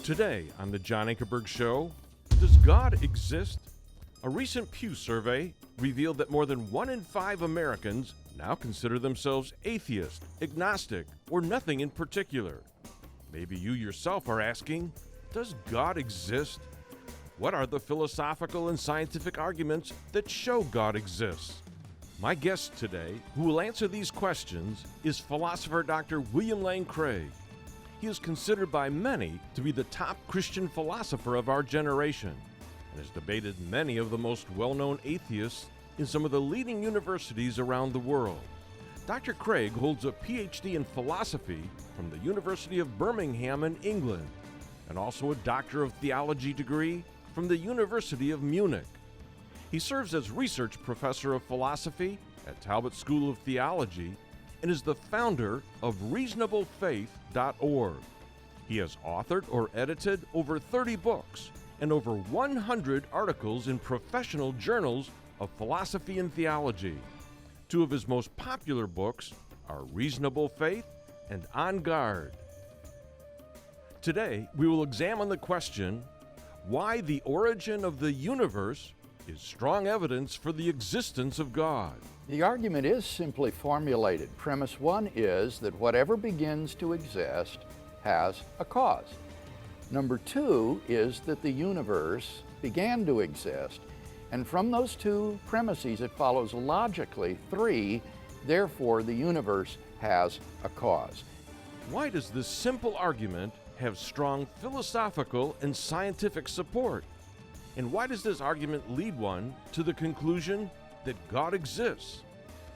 Today on the John Ankerberg Show, does God exist? A recent Pew survey revealed that more than 1 in 5 Americans now consider themselves atheist, agnostic, or nothing in particular. Maybe you yourself are asking, does God exist? What are the philosophical and scientific arguments that show God exists? My guest today, who will answer these questions, is philosopher Dr. William Lane Craig. He is considered by many to be the top Christian philosopher of our generation and has debated many of the most well-known atheists in some of the leading universities around the world. Dr. Craig holds a PhD in philosophy from the University of Birmingham in England and also a Doctor of Theology degree from the University of Munich. He serves as research professor of philosophy at Talbot School of Theology and is the founder of reasonablefaith.org. He has authored or edited over 30 books and over 100 articles in professional journals of philosophy and theology. 2 of his most popular books are Reasonable Faith and On Guard. Today, we will examine the question, why the origin of the universe is strong evidence for the existence of God. The argument is simply formulated. Premise 1 is that whatever begins to exist has a cause. Number 2 is that the universe began to exist. And from those 2 premises, it follows logically 3, therefore the universe has a cause. Why does this simple argument have strong philosophical and scientific support? And why does this argument lead one to the conclusion that God exists?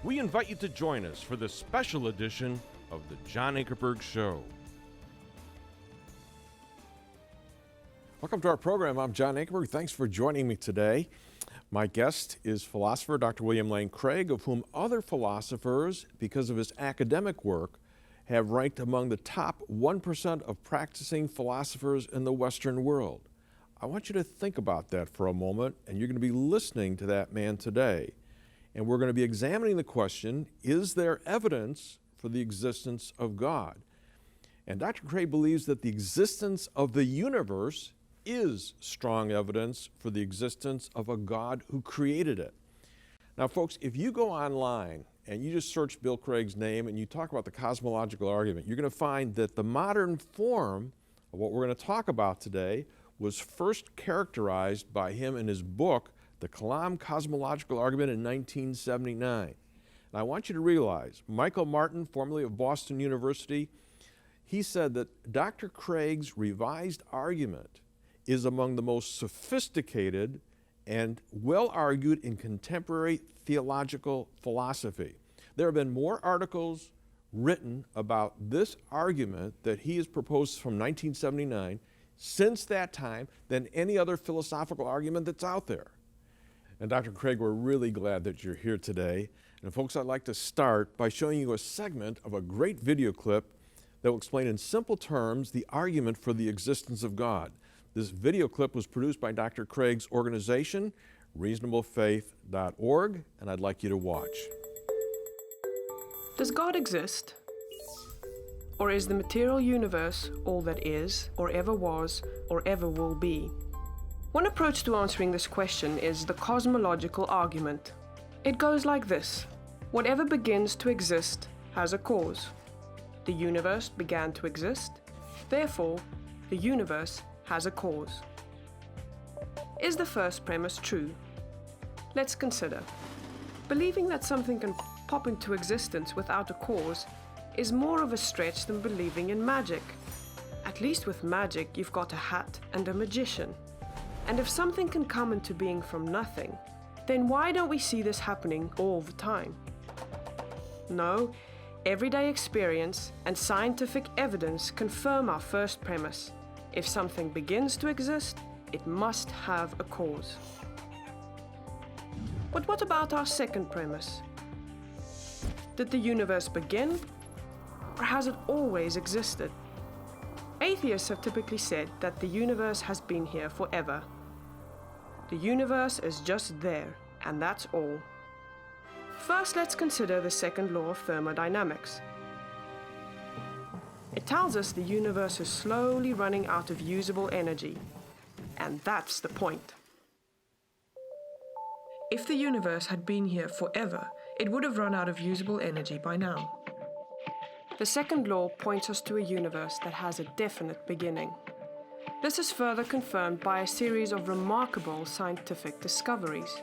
We invite you to join us for this special edition of the John Ankerberg Show. Welcome to our program. I'm John Ankerberg. Thanks for joining me today. My guest is philosopher Dr. William Lane Craig, of whom other philosophers, because of his academic work, have ranked among the top 1% of practicing philosophers in the Western world. I want you to think about that for a moment, and you're going to be listening to that man today. And we're going to be examining the question, is there evidence for the existence of God? And Dr. Craig believes that the existence of the universe is strong evidence for the existence of a God who created it. Now, folks, if you go online and you just search Bill Craig's name and you talk about the cosmological argument, you're going to find that the modern form of what we're going to talk about today was first characterized by him in his book, The Cosmological Argument in 1979. And I want you to realize, Michael Martin, formerly of Boston University, he said that Dr. Craig's revised argument is among the most sophisticated and well-argued in contemporary theological philosophy. There have been more articles written about this argument that he has proposed from 1979 since that time than any other philosophical argument that's out there. And Dr. Craig, we're really glad that you're here today. And folks, I'd like to start by showing you a segment of a great video clip that will explain in simple terms the argument for the existence of God. This video clip was produced by Dr. Craig's organization, reasonablefaith.org, and I'd like you to watch. Does God exist? Or is the material universe all that is, or ever was, or ever will be? One approach to answering this question is the cosmological argument. It goes like this. Whatever begins to exist has a cause. The universe began to exist, therefore, the universe has a cause. Is the first premise true? Let's consider. Believing that something can pop into existence without a cause is more of a stretch than believing in magic. At least with magic, you've got a hat and a magician. And if something can come into being from nothing, then why don't we see this happening all the time? No, everyday experience and scientific evidence confirm our first premise. If something begins to exist, it must have a cause. But what about our second premise? Did the universe begin? Or has it always existed? Atheists have typically said that the universe has been here forever. The universe is just there, and that's all. First, let's consider the second law of thermodynamics. It tells us the universe is slowly running out of usable energy. And that's the point. If the universe had been here forever, it would have run out of usable energy by now. The second law points us to a universe that has a definite beginning. This is further confirmed by a series of remarkable scientific discoveries.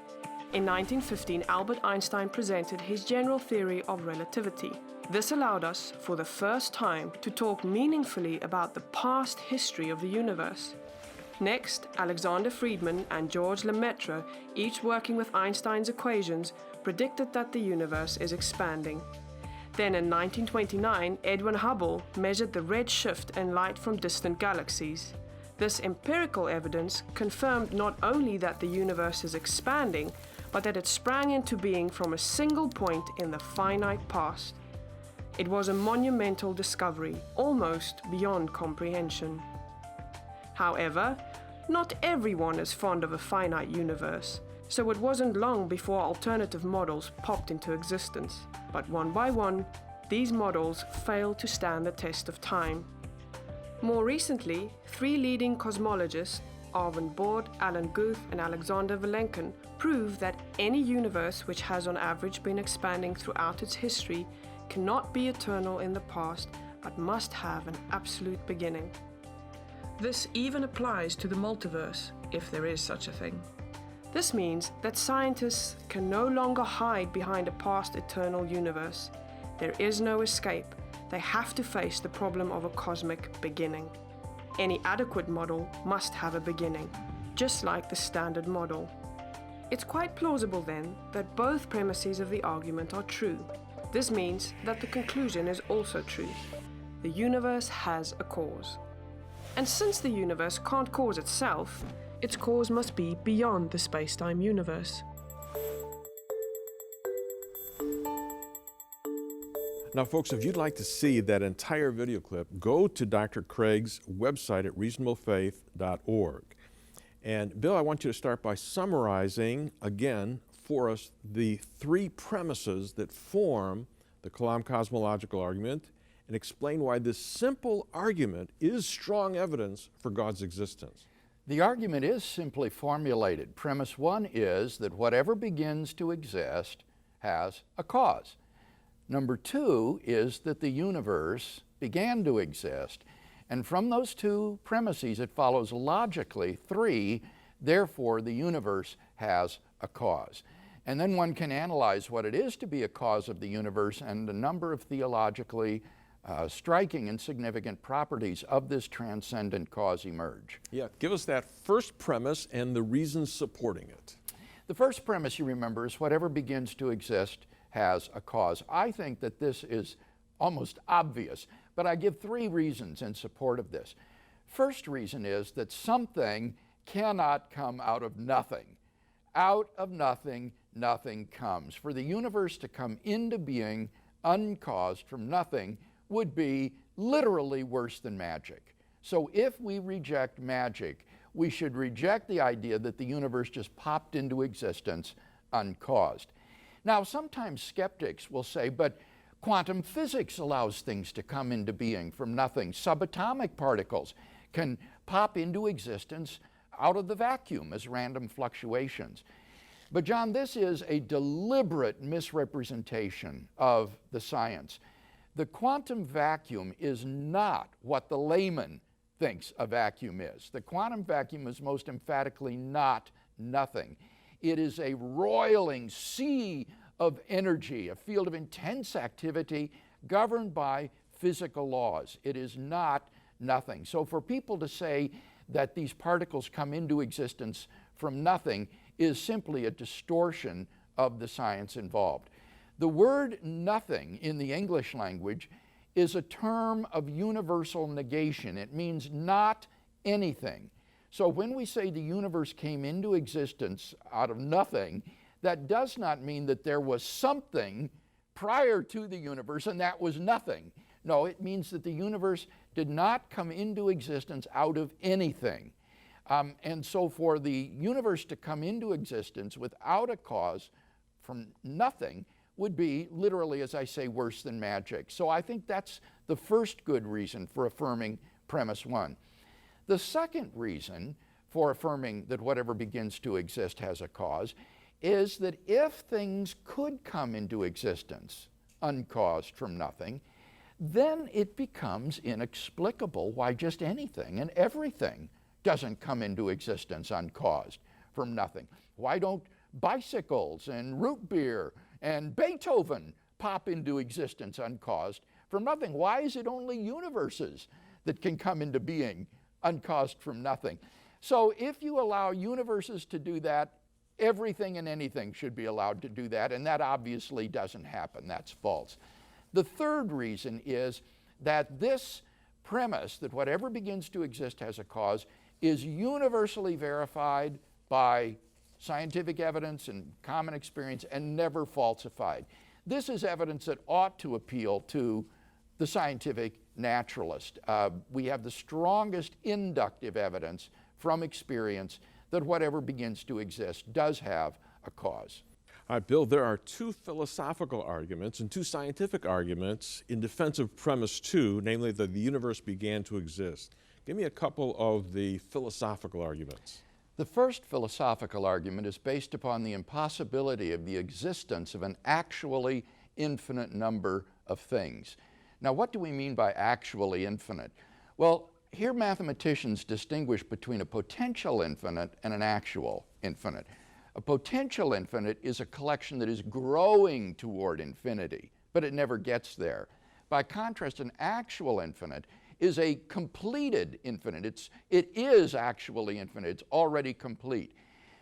In 1915, Albert Einstein presented his general theory of relativity. This allowed us, for the first time, to talk meaningfully about the past history of the universe. Next, Alexander Friedmann and George Lemaitre, each working with Einstein's equations, predicted that the universe is expanding. Then in 1929, Edwin Hubble measured the red shift in light from distant galaxies. This empirical evidence confirmed not only that the universe is expanding, but that it sprang into being from a single point in the finite past. It was a monumental discovery, almost beyond comprehension. However, not everyone is fond of a finite universe, so it wasn't long before alternative models popped into existence. But one by one, these models failed to stand the test of time. More recently, three leading cosmologists, Arvind Borde, Alan Guth, and Alexander Vilenkin, prove that any universe which has on average been expanding throughout its history cannot be eternal in the past, but must have an absolute beginning. This even applies to the multiverse, if there is such a thing. This means that scientists can no longer hide behind a past eternal universe. There is no escape. They have to face the problem of a cosmic beginning. Any adequate model must have a beginning, just like the standard model. It's quite plausible then that both premises of the argument are true. This means that the conclusion is also true. The universe has a cause. And since the universe can't cause itself, its cause must be beyond the space-time universe. Now, folks, if you'd like to see that entire video clip, go to Dr. Craig's website at reasonablefaith.org. And Bill, I want you to start by summarizing again for us the three premises that form the Kalam cosmological argument and explain why this simple argument is strong evidence for God's existence. The argument is simply formulated. Premise one is that whatever begins to exist has a cause. Number two is that the universe began to exist. And from those two premises, it follows logically, three, therefore the universe has a cause. And then one can analyze what it is to be a cause of the universe, and a number of theologically striking and significant properties of this transcendent cause emerge. Yeah, give us that first premise and the reasons supporting it. The first premise, you remember, is whatever begins to exist has a cause. I think that this is almost obvious, but I give three reasons in support of this. First reason is that something cannot come out of nothing. Out of nothing, nothing comes. For the universe to come into being uncaused from nothing would be literally worse than magic. So if we reject magic, we should reject the idea that the universe just popped into existence uncaused. Now, sometimes skeptics will say, but quantum physics allows things to come into being from nothing. Subatomic particles can pop into existence out of the vacuum as random fluctuations. But John, this is a deliberate misrepresentation of the science. The quantum vacuum is not what the layman thinks a vacuum is. The quantum vacuum is most emphatically not nothing. It is a roiling sea of energy, a field of intense activity governed by physical laws. It is not nothing. So for people to say that these particles come into existence from nothing is simply a distortion of the science involved. The word nothing in the English language is a term of universal negation. It means not anything. So when we say the universe came into existence out of nothing, that does not mean that there was something prior to the universe and that was nothing. No, it means that the universe did not come into existence out of anything. And so for the universe to come into existence without a cause from nothing would be literally, as I say, worse than magic. So I think that's the first good reason for affirming premise one. The second reason for affirming that whatever begins to exist has a cause is that if things could come into existence uncaused from nothing, then it becomes inexplicable why just anything and everything doesn't come into existence uncaused from nothing. Why don't bicycles and root beer and Beethoven pop into existence uncaused from nothing? Why is it only universes that can come into being uncaused from nothing? So if you allow universes to do that, everything and anything should be allowed to do that, and that obviously doesn't happen. That's false. The third reason is that this premise, that whatever begins to exist has a cause, is universally verified by scientific evidence and common experience and never falsified. This is evidence that ought to appeal to the scientific naturalist. We have the strongest inductive evidence from experience that whatever begins to exist does have a cause. All right, Bill, there are two philosophical arguments and two scientific arguments in defense of premise two, namely that the universe began to exist. Give me a couple of the philosophical arguments. The first philosophical argument is based upon the impossibility of the existence of an actually infinite number of things. Now, what do we mean by actually infinite? Well, here mathematicians distinguish between a potential infinite and an actual infinite. A potential infinite is a collection that is growing toward infinity, but it never gets there. By contrast, an actual infinite is a completed infinite. It is actually infinite. It's already complete.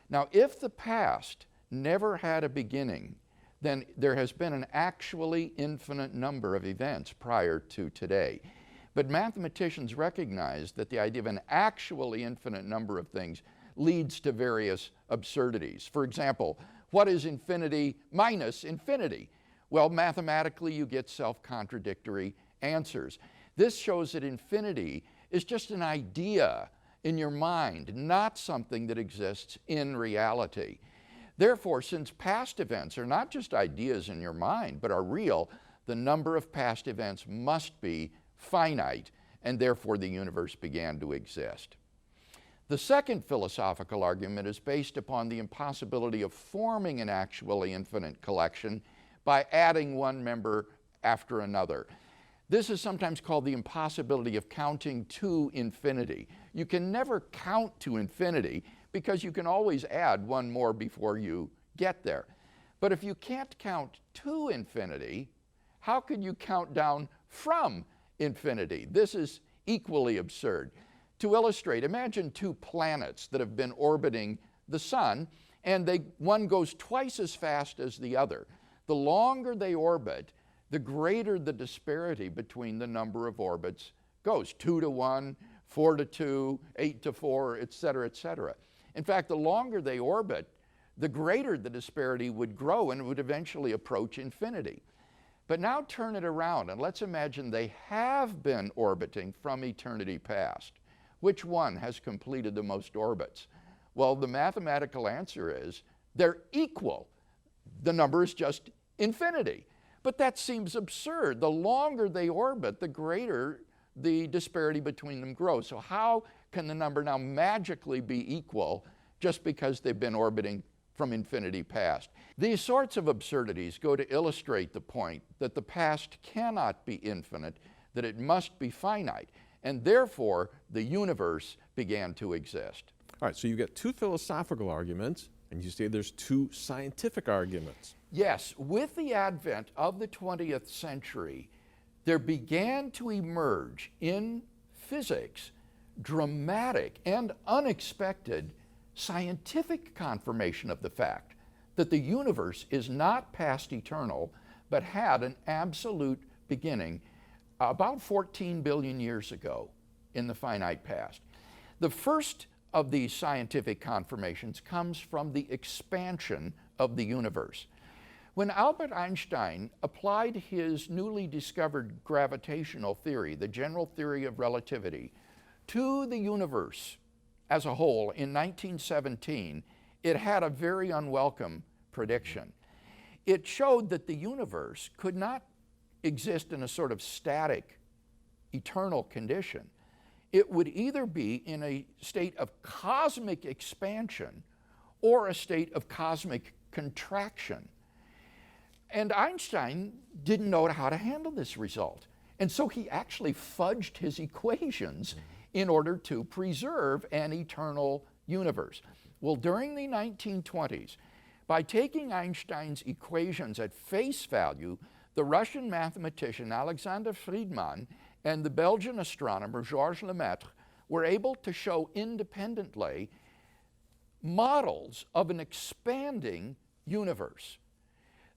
Now, if the past never had a beginning, then there has been an actually infinite number of events prior to today. But mathematicians recognize that the idea of an actually infinite number of things leads to various absurdities. For example, what is infinity minus infinity? Well, mathematically, you get self-contradictory answers. This shows that infinity is just an idea in your mind, not something that exists in reality. Therefore, since past events are not just ideas in your mind, but are real, the number of past events must be finite, and therefore the universe began to exist. The second philosophical argument is based upon the impossibility of forming an actually infinite collection by adding one member after another. This is sometimes called the impossibility of counting to infinity. You can never count to infinity because you can always add one more before you get there. But if you can't count to infinity, how could you count down from infinity? This is equally absurd. To illustrate, imagine two planets that have been orbiting the sun, and one goes twice as fast as the other. The longer they orbit, the greater the disparity between the number of orbits goes. 2 to 1, 4 to 2, 8 to 4, etc., etc. In fact, the longer they orbit, the greater the disparity would grow and would eventually approach infinity. But now turn it around and let's imagine they have been orbiting from eternity past. Which one has completed the most orbits? Well, the mathematical answer is they're equal. The number is just infinity. But that seems absurd. The longer they orbit, the greater the disparity between them grows. So how can the number now magically be equal just because they've been orbiting from infinity past? These sorts of absurdities go to illustrate the point that the past cannot be infinite, that it must be finite, and therefore the universe began to exist. All right, so you get two philosophical arguments, and you say there's two scientific arguments. Yes, with the advent of the 20th century, there began to emerge in physics dramatic and unexpected scientific confirmation of the fact that the universe is not past eternal, but had an absolute beginning about 14 billion years ago in the finite past. The first of these scientific confirmations comes from the expansion of the universe. When Albert Einstein applied his newly discovered gravitational theory, the general theory of relativity, to the universe as a whole in 1917, it had a very unwelcome prediction. it showed that the universe could not exist in a sort of static, eternal condition. It would either be in a state of cosmic expansion or a state of cosmic contraction. And Einstein didn't know how to handle this result. And so he actually fudged his equations in order to preserve an eternal universe. Well, during the 1920s, by taking Einstein's equations at face value, the Russian mathematician Alexander Friedmann and the Belgian astronomer Georges Lemaitre were able to show independently models of an expanding universe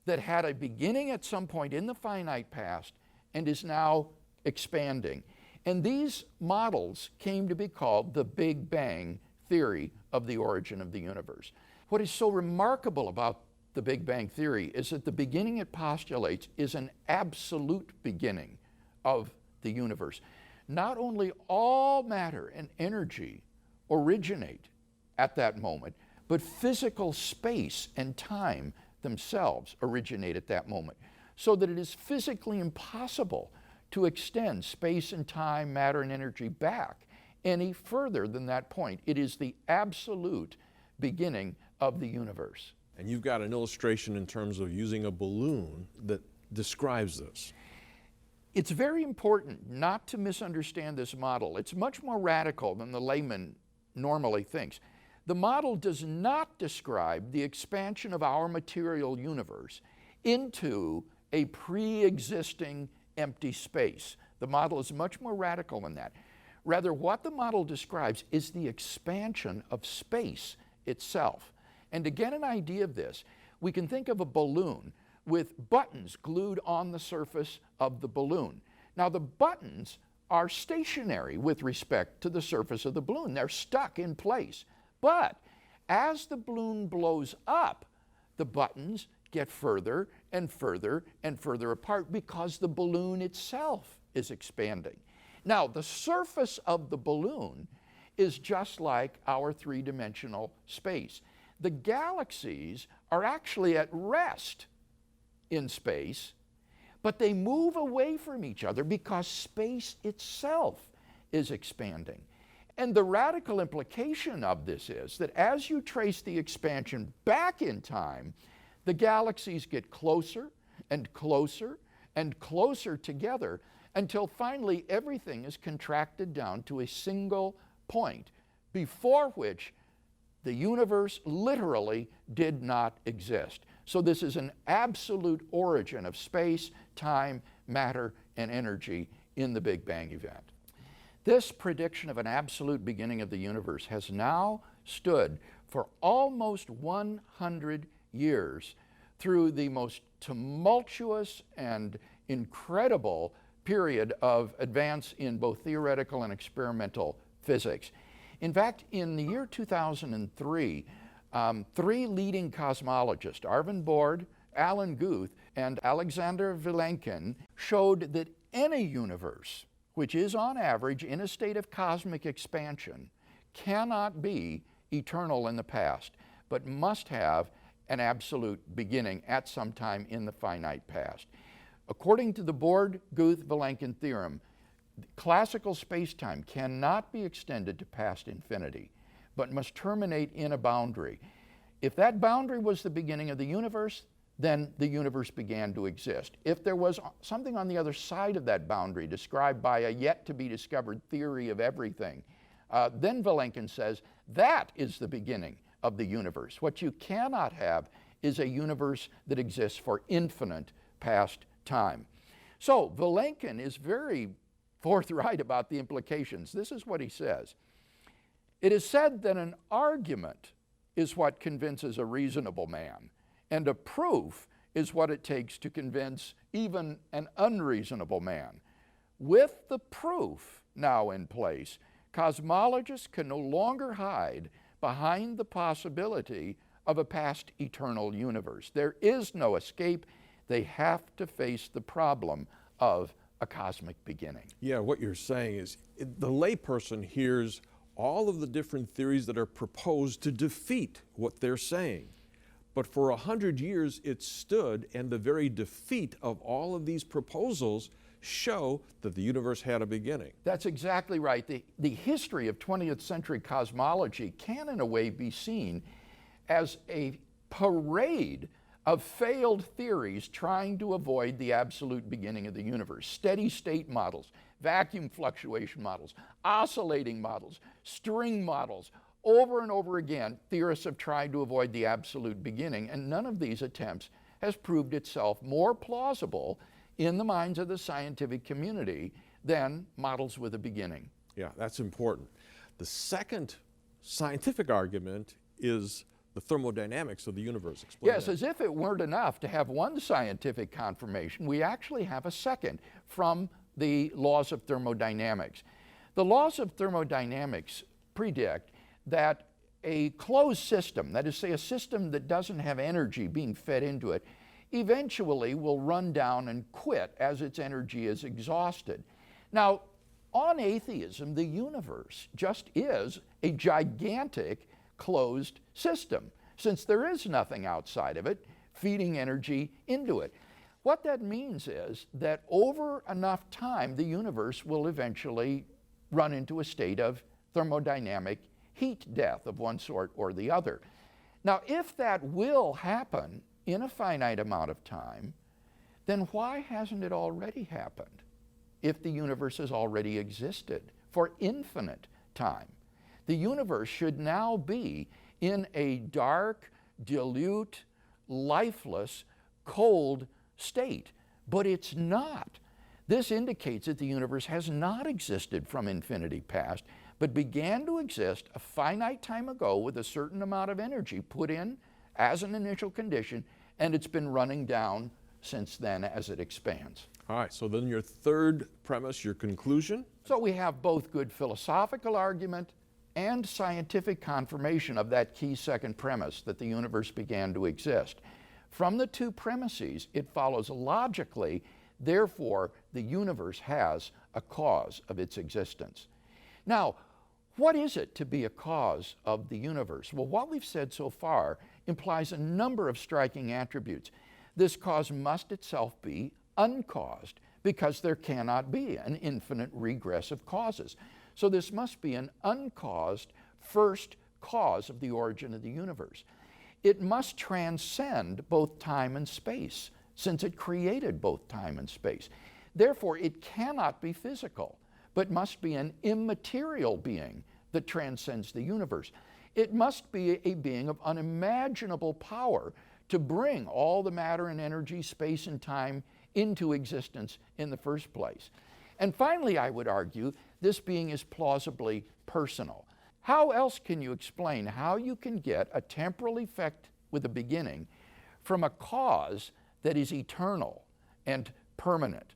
that had a beginning at some point in the finite past and is now expanding. And these models came to be called the Big Bang theory of the origin of the universe. What is so remarkable about the Big Bang theory is that the beginning it postulates is an absolute beginning of the universe. Not only all matter and energy originate at that moment, but physical space and time themselves originate at that moment, so that it is physically impossible to extend space and time, matter and energy back any further than that point. It is the absolute beginning of the universe. And you've got an illustration in terms of using a balloon that describes this. It's very important not to misunderstand this model. It's much more radical than the layman normally thinks. The model does not describe the expansion of our material universe into a pre-existing empty space. The model is much more radical than that. Rather, what the model describes is the expansion of space itself. And to get an idea of this, we can think of a balloon with buttons glued on the surface of the balloon. Now, the buttons are stationary with respect to the surface of the balloon. They're stuck in place. But as the balloon blows up, the buttons get further and further and further apart because the balloon itself is expanding. Now, the surface of the balloon is just like our three-dimensional space. The galaxies are actually at rest in space, but they move away from each other because space itself is expanding. And the radical implication of this is that as you trace the expansion back in time, the galaxies get closer and closer and closer together until finally everything is contracted down to a single point, before which the universe literally did not exist. So this is an absolute origin of space, time, matter, and energy in the Big Bang event. This prediction of an absolute beginning of the universe has now stood for almost 100 years through the most tumultuous and incredible period of advance in both theoretical and experimental physics. In fact, in the year 2003, three leading cosmologists, Arvind Borde, Alan Guth, and Alexander Vilenkin, showed that any universe which is on average in a state of cosmic expansion cannot be eternal in the past, but must have an absolute beginning at some time in the finite past. According to the Borde-Guth-Vilenkin theorem, classical space-time cannot be extended to past infinity, but must terminate in a boundary. If that boundary was the beginning of the universe, then the universe began to exist. If there was something on the other side of that boundary described by a yet-to-be-discovered theory of everything, then Vilenkin says that is the beginning of the universe. What you cannot have is a universe that exists for infinite past time. So Vilenkin is very forthright about the implications. This is what he says. It is said that an argument is what convinces a reasonable man, and a proof is what it takes to convince even an unreasonable man. With the proof now in place, cosmologists can no longer hide behind the possibility of a past eternal universe. There is no escape. They have to face the problem of a cosmic beginning. Yeah, what you're saying is the layperson hears all of the different theories that are proposed to defeat what they're saying. But for 100 years it stood, and the very defeat of all of these proposals show that the universe had a beginning. That's exactly right. The history of 20th century cosmology can in a way be seen as a parade of failed theories trying to avoid the absolute beginning of the universe. Steady state models, vacuum fluctuation models, oscillating models, string models. Over and over again, theorists have tried to avoid the absolute beginning, and none of these attempts has proved itself more plausible in the minds of the scientific community than models with a beginning. Yeah, that's important. The second scientific argument is the thermodynamics of the universe. Explain Yes, that. as if it weren't enough to have one scientific confirmation, we actually have a second from the laws of thermodynamics. The laws of thermodynamics predict that a closed system, that is, say, a system that doesn't have energy being fed into it, eventually will run down and quit as its energy is exhausted. Now, on atheism, the universe just is a gigantic closed system, since there is nothing outside of it feeding energy into it. What that means is that over enough time, the universe will eventually run into a state of thermodynamic heat death of one sort or the other. Now, if that will happen in a finite amount of time, then why hasn't it already happened if the universe has already existed for infinite time? The universe should now be in a dark, dilute, lifeless, cold state, but it's not. This indicates that the universe has not existed from infinity past, but began to exist a finite time ago with a certain amount of energy put in as an initial condition, and it's been running down since then as it expands. All right, so then your third premise, your conclusion? So we have both good philosophical argument and scientific confirmation of that key second premise that the universe began to exist. From the two premises, it follows logically, therefore, the universe has a cause of its existence. Now, what is it to be a cause of the universe? Well, what we've said so far implies a number of striking attributes. This cause must itself be uncaused, because there cannot be an infinite regress of causes. So this must be an uncaused first cause of the origin of the universe. It must transcend both time and space, since it created both time and space. Therefore, it cannot be physical, but must be an immaterial being that transcends the universe. It must be a being of unimaginable power to bring all the matter and energy, space and time into existence in the first place. And finally, I would argue, this being is plausibly personal. How else can you explain how you can get a temporal effect with a beginning from a cause that is eternal and permanent?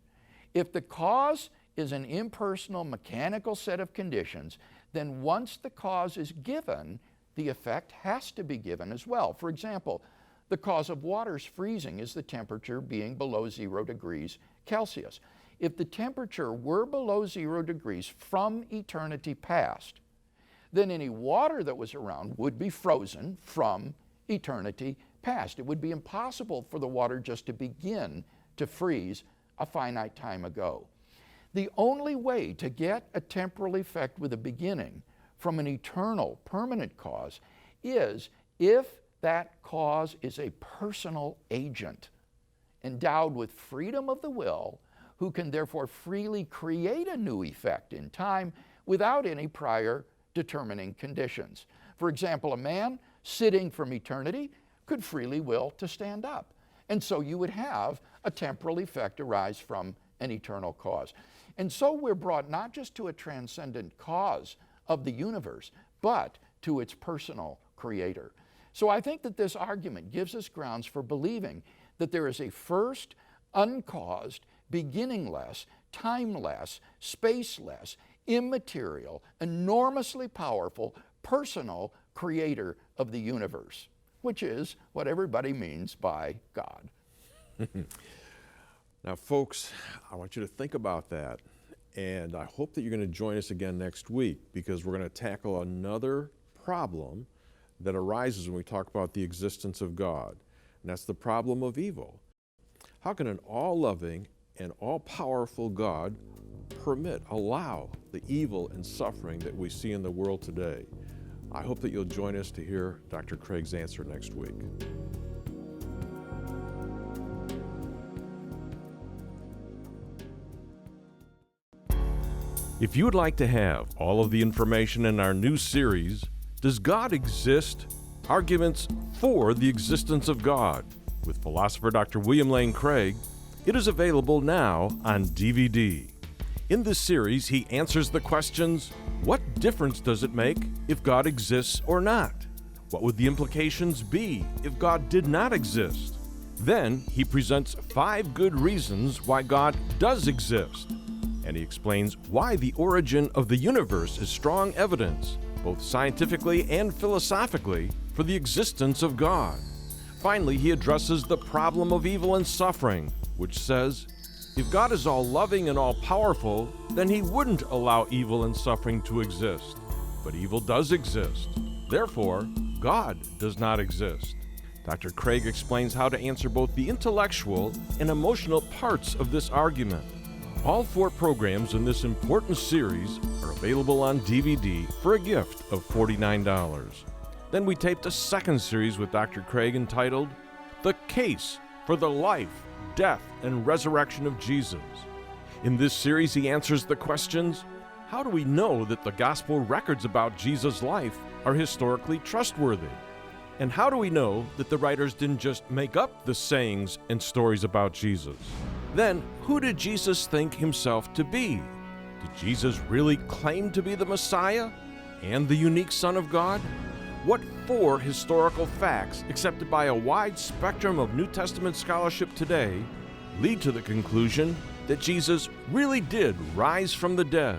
If the cause is an impersonal, mechanical set of conditions, then once the cause is given, the effect has to be given as well. For example, the cause of water's freezing is the temperature being below 0 degrees Celsius. If the temperature were below 0 degrees from eternity past, then any water that was around would be frozen from eternity past. It would be impossible for the water just to begin to freeze a finite time ago. The only way to get a temporal effect with a beginning from an eternal, permanent cause is if that cause is a personal agent endowed with freedom of the will, who can therefore freely create a new effect in time without any prior determining conditions. For example, a man sitting from eternity could freely will to stand up. And so you would have a temporal effect arise from an eternal cause. And so we're brought not just to a transcendent cause of the universe, but to its personal creator. So I think that this argument gives us grounds for believing that there is a first, uncaused, beginningless, timeless, spaceless, immaterial, enormously powerful, personal creator of the universe, which is what everybody means by God. Now, folks, I want you to think about that, and I hope that you're going to join us again next week, because we're going to tackle another problem that arises when we talk about the existence of God, and that's the problem of evil. How can an all-loving and all-powerful God allow the evil and suffering that we see in the world today? I hope that you'll join us to hear Dr. Craig's answer next week. If you would like to have all of the information in our new series, Does God Exist? Arguments for the Existence of God, with philosopher Dr. William Lane Craig, it is available now on DVD. In this series, he answers the questions, what difference does it make if God exists or not? What would the implications be if God did not exist? Then he presents 5 good reasons why God does exist. And he explains why the origin of the universe is strong evidence, both scientifically and philosophically, for the existence of God. Finally, he addresses the problem of evil and suffering, which says, if God is all-loving and all-powerful, then he wouldn't allow evil and suffering to exist. But evil does exist. Therefore, God does not exist. Dr. Craig explains how to answer both the intellectual and emotional parts of this argument. All 4 programs in this important series are available on DVD for a gift of $49. Then we taped a second series with Dr. Craig entitled, The Case for the Life, Death, and Resurrection of Jesus. In this series, he answers the questions, how do we know that the gospel records about Jesus' life are historically trustworthy? And how do we know that the writers didn't just make up the sayings and stories about Jesus? Then, who did Jesus think himself to be? Did Jesus really claim to be the Messiah and the unique Son of God? What 4 historical facts, accepted by a wide spectrum of New Testament scholarship today, lead to the conclusion that Jesus really did rise from the dead?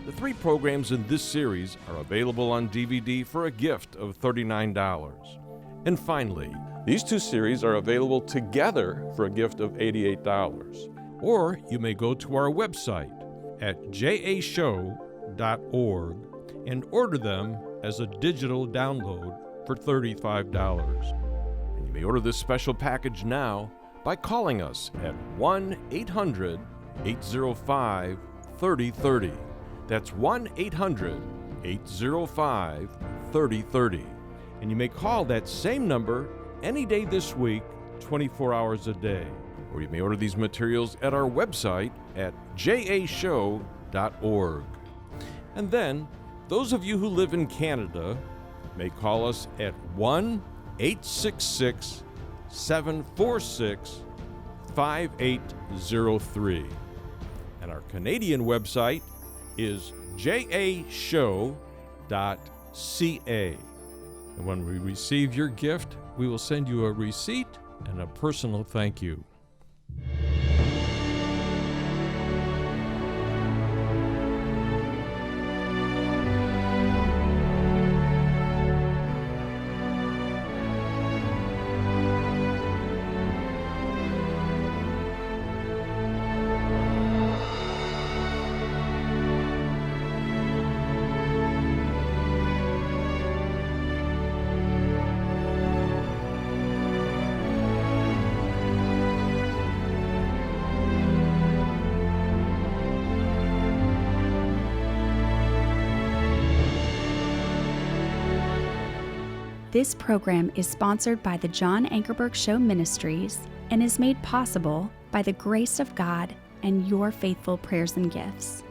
The 3 programs in this series are available on DVD for a gift of $39. And finally, these 2 series are available together for a gift of $88. Or you may go to our website at jashow.org and order them as a digital download for $35. And you may order this special package now by calling us at 1-800-805-3030. That's 1-800-805-3030. And you may call that same number any day this week, 24 hours a day. Or you may order these materials at our website at jashow.org. And then, those of you who live in Canada may call us at 1-866-746-5803. And our Canadian website is jashow.ca. And when we receive your gift, we will send you a receipt and a personal thank you. This program is sponsored by the John Ankerberg Show Ministries and is made possible by the grace of God and your faithful prayers and gifts.